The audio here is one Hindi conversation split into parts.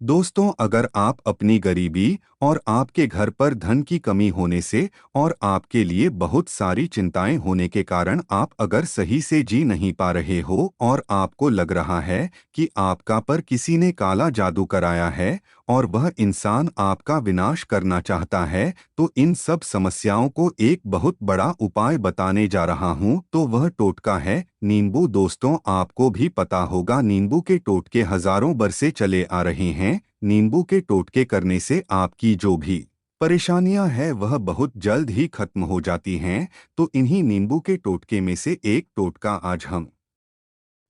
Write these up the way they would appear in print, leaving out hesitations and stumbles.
दोस्तों, अगर आप अपनी गरीबी और आपके घर पर धन की कमी होने से और आपके लिए बहुत सारी चिंताएं होने के कारण आप अगर सही से जी नहीं पा रहे हो और आपको लग रहा है कि आपका पर किसी ने काला जादू कराया है और वह इंसान आपका विनाश करना चाहता है, तो इन सब समस्याओं को एक बहुत बड़ा उपाय बताने जा रहा हूं। तो वह टोटका है नींबू। दोस्तों, आपको भी पता होगा नींबू के टोटके हजारों बरसे चले आ रहे हैं। नींबू के टोटके करने से आपकी जो भी परेशानियां हैं वह बहुत जल्द ही खत्म हो जाती हैं। तो इन्हीं नींबू के टोटके में से एक टोटका आज हम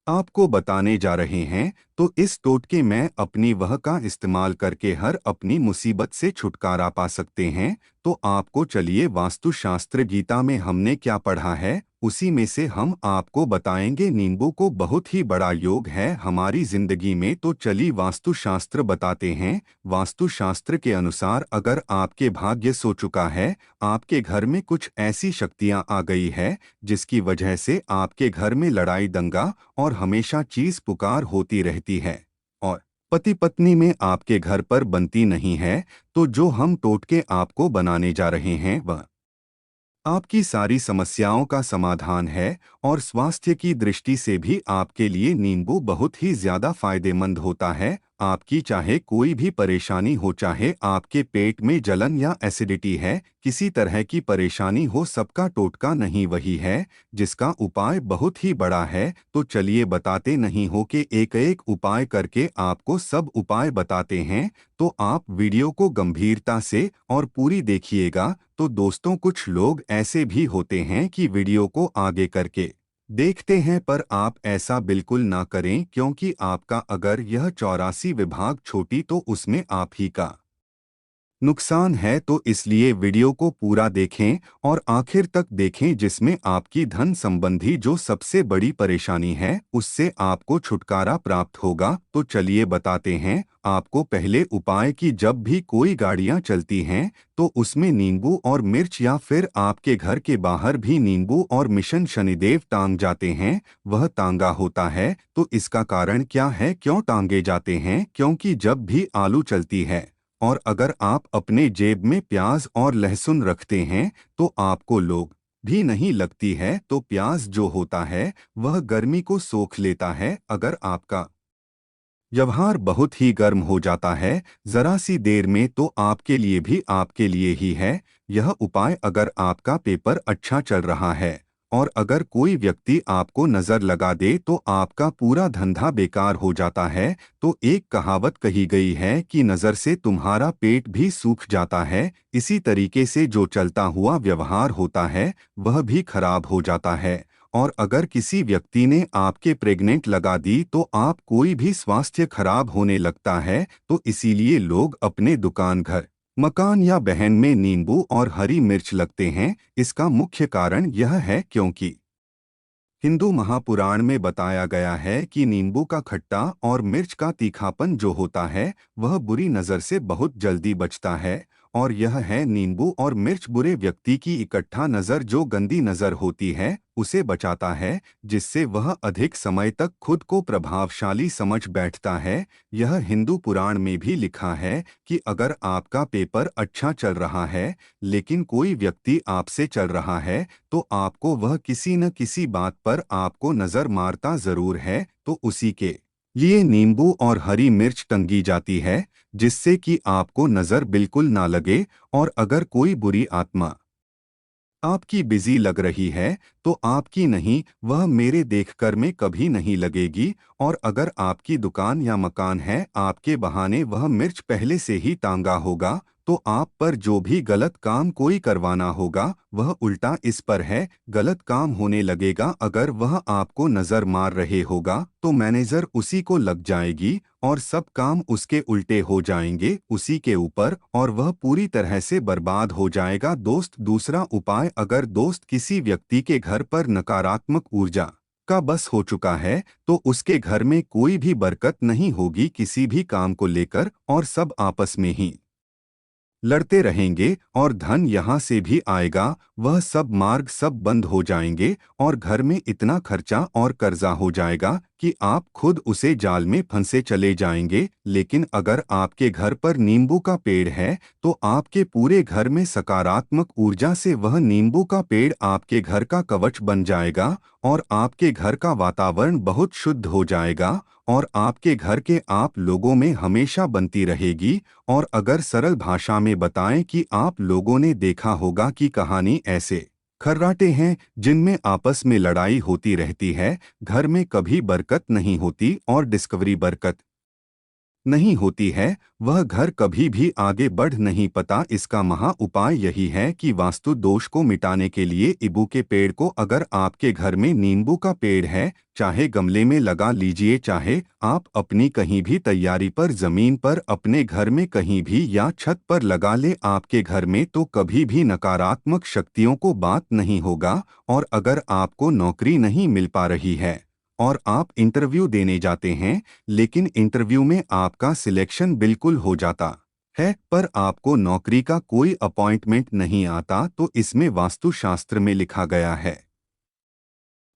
आपको बताने जा रहे हैं। तो इस टोटके में अपनी वह का इस्तेमाल करके हर अपनी मुसीबत से छुटकारा पा सकते हैं। तो आपको चलिए, वास्तुशास्त्र गीता में हमने क्या पढ़ा है उसी में से हम आपको बताएंगे। नींबू को बहुत ही बड़ा योग है हमारी जिंदगी में। तो चलिए वास्तुशास्त्र बताते हैं। वास्तुशास्त्र के अनुसार अगर आपके भाग्य सो चुका है, आपके घर में कुछ ऐसी शक्तियां आ गई है जिसकी वजह से आपके घर में लड़ाई दंगा और हमेशा चीज पुकार होती रहती है और पति पत्नी में आपके घर पर बनती नहीं है, तो जो हम टोटके आपको बनाने जा रहे हैं वह आपकी सारी समस्याओं का समाधान है। और स्वास्थ्य की दृष्टि से भी आपके लिए नींबू बहुत ही ज्यादा फायदेमंद होता है। आपकी चाहे कोई भी परेशानी हो, चाहे आपके पेट में जलन या एसिडिटी है, किसी तरह की परेशानी हो, सबका टोटका नहीं वही है जिसका उपाय बहुत ही बड़ा है। तो चलिए बताते नहीं हो कि एक एक उपाय करके आपको सब उपाय बताते हैं। तो आप वीडियो को गंभीरता से और पूरी देखिएगा। तो दोस्तों, कुछ लोग ऐसे भी होते हैं कि वीडियो को आगे करके देखते हैं, पर आप ऐसा बिल्कुल ना करें, क्योंकि आपका अगर यह 84 विभाग छोटी तो उसमें आप ही का नुकसान है। तो इसलिए वीडियो को पूरा देखें और आखिर तक देखें, जिसमें आपकी धन संबंधी जो सबसे बड़ी परेशानी है उससे आपको छुटकारा प्राप्त होगा। तो चलिए बताते हैं आपको पहले उपाय की। जब भी कोई गाड़ियां चलती हैं तो उसमें नींबू और मिर्च, या फिर आपके घर के बाहर भी नींबू और मिशन शनिदेव टांग जाते हैं, वह तांगा होता है। तो इसका कारण क्या है, क्यों टांगे जाते हैं? क्योंकि जब भी आलू चलती है और अगर आप अपने जेब में प्याज और लहसुन रखते हैं तो आपको लोग भी नहीं लगती है। तो प्याज जो होता है वह गर्मी को सोख लेता है। अगर आपका व्यवहार बहुत ही गर्म हो जाता है जरा सी देर में, तो आपके लिए भी आपके लिए ही है यह उपाय। अगर आपका पेपर अच्छा चल रहा है और अगर कोई व्यक्ति आपको नजर लगा दे तो आपका पूरा धंधा बेकार हो जाता है। तो एक कहावत कही गई है कि नजर से तुम्हारा पेट भी सूख जाता है। इसी तरीके से जो चलता हुआ व्यवहार होता है वह भी खराब हो जाता है। और अगर किसी व्यक्ति ने आपके प्रेग्नेंट लगा दी तो आप कोई भी स्वास्थ्य खराब होने लगता है। तो इसीलिए लोग अपने दुकान, घर, मकान या बहन में नींबू और हरी मिर्च लगते हैं। इसका मुख्य कारण यह है क्योंकि हिंदू महापुराण में बताया गया है कि नींबू का खट्टा और मिर्च का तीखापन जो होता है वह बुरी नज़र से बहुत जल्दी बचता है। और यह है नींबू और मिर्च बुरे व्यक्ति की इकट्ठा नज़र, जो गंदी नज़र होती है, उसे बचाता है, जिससे वह अधिक समय तक खुद को प्रभावशाली समझ बैठता है। यह हिंदू पुराण में भी लिखा है कि अगर आपका पेपर अच्छा चल रहा है लेकिन कोई व्यक्ति आपसे चल रहा है तो आपको वह किसी न किसी बात पर आपको नजर मारता जरूर है। तो उसी के लिए नींबू और हरी मिर्च टंगी जाती है, जिससे कि आपको नजर बिल्कुल ना लगे। और अगर कोई बुरी आत्मा आपकी बिजी लग रही है तो आपकी नहीं, वह मेरे देखकर में कभी नहीं लगेगी। और अगर आपकी दुकान या मकान है, आपके बहाने वह मिर्च पहले से ही टांगा होगा, तो आप पर जो भी गलत काम कोई करवाना होगा वह उल्टा इस पर है, गलत काम होने लगेगा। अगर वह आपको नजर मार रहे होगा तो मैनेजर उसी को लग जाएगी और सब काम उसके उल्टे हो जाएंगे उसी के ऊपर, और वह पूरी तरह से बर्बाद हो जाएगा। दोस्त, दूसरा उपाय, अगर दोस्त किसी व्यक्ति के घर पर नकारात्मक ऊर्जा का बस हो चुका है तो उसके घर में कोई भी बरकत नहीं होगी किसी भी काम को लेकर, और सब आपस में ही लड़ते रहेंगे और धन यहाँ से भी आएगा, वह सब मार्ग सब बंद हो जाएंगे और घर में इतना खर्चा और कर्जा हो जाएगा कि आप खुद उसे जाल में फंसे चले जाएंगे। लेकिन अगर आपके घर पर नींबू का पेड़ है तो आपके पूरे घर में सकारात्मक ऊर्जा से वह नींबू का पेड़ आपके घर का कवच बन जाएगा और आपके घर का वातावरण बहुत शुद्ध हो जाएगा और आपके घर के आप लोगों में हमेशा बनती रहेगी। और अगर सरल भाषा में बताएं कि आप लोगों ने देखा होगा कि कहानी ऐसे खर्राटे हैं जिनमें आपस में लड़ाई होती रहती है, घर में कभी बरकत नहीं होती और डिस्कवरी बरकत नहीं होती है, वह घर कभी भी आगे बढ़ नहीं पाता। इसका महा उपाय यही है कि वास्तु दोष को मिटाने के लिए नींबू के पेड़ को, अगर आपके घर में नींबू का पेड़ है, चाहे गमले में लगा लीजिए, चाहे आप अपनी कहीं भी तैयारी पर जमीन पर अपने घर में कहीं भी या छत पर लगा ले, आपके घर में तो कभी भी नकारात्मक शक्तियों को बात नहीं होगा। और अगर आपको नौकरी नहीं मिल पा रही है और आप इंटरव्यू देने जाते हैं लेकिन इंटरव्यू में आपका सिलेक्शन बिल्कुल हो जाता है पर आपको नौकरी का कोई अपॉइंटमेंट नहीं आता, तो इसमें वास्तुशास्त्र में लिखा गया है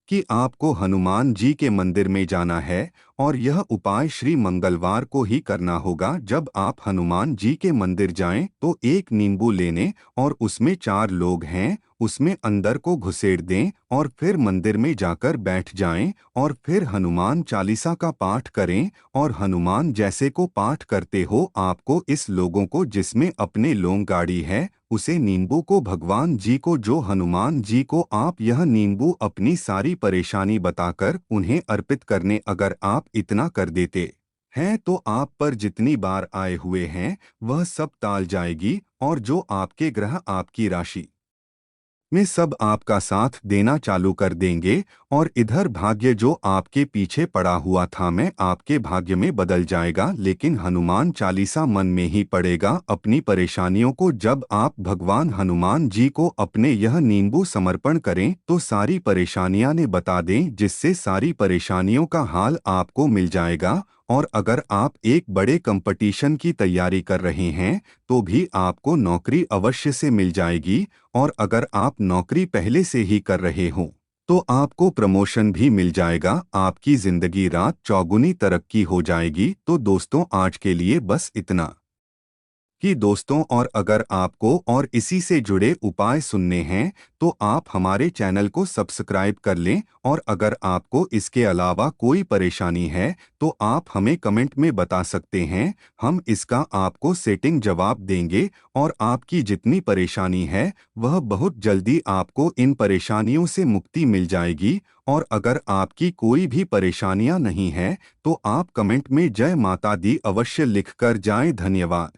कि आपको हनुमान जी के मंदिर में जाना है और यह उपाय श्री मंगलवार को ही करना होगा। जब आप हनुमान जी के मंदिर जाएं तो एक नींबू लेने और उसमें 4 लोग हैं उसमें अंदर को घुसेड़ दें और फिर मंदिर में जाकर बैठ जाएं और फिर हनुमान चालीसा का पाठ करें। और हनुमान जैसे को पाठ करते हो आपको इस लोगों को जिसमें अपने लोग गाड़ी है उसे नींबू को भगवान जी को, जो हनुमान जी को आप यह नींबू अपनी सारी परेशानी बताकर उन्हें अर्पित करने अगर आप इतना कर देते हैं तो आप पर जितनी बार आए हुए हैं वह सब टाल जाएगी और जो आपके ग्रह आपकी राशि में सब आपका साथ देना चालू कर देंगे और इधर भाग्य जो आपके पीछे पड़ा हुआ था मैं आपके भाग्य में बदल जाएगा। लेकिन हनुमान चालीसा मन में ही पड़ेगा अपनी परेशानियों को। जब आप भगवान हनुमान जी को अपने यह नींबू समर्पण करें तो सारी परेशानियां ने बता दें, जिससे सारी परेशानियों का हाल आपको मिल जाएगा। और अगर आप एक बड़े कंपटीशन की तैयारी कर रहे हैं तो भी आपको नौकरी अवश्य से मिल जाएगी। और अगर आप नौकरी पहले से ही कर रहे हो तो आपको प्रमोशन भी मिल जाएगा, आपकी जिंदगी रात चौगुनी तरक्की हो जाएगी। तो दोस्तों आज के लिए बस इतना कि दोस्तों, और अगर आपको और इसी से जुड़े उपाय सुनने हैं तो आप हमारे चैनल को सब्सक्राइब कर लें। और अगर आपको इसके अलावा कोई परेशानी है तो आप हमें कमेंट में बता सकते हैं, हम इसका आपको सेटिंग जवाब देंगे और आपकी जितनी परेशानी है वह बहुत जल्दी आपको इन परेशानियों से मुक्ति मिल जाएगी। और अगर आपकी कोई भी परेशानियां नहीं है तो आप कमेंट में जय माता दी अवश्य लिखकर जाएं। धन्यवाद।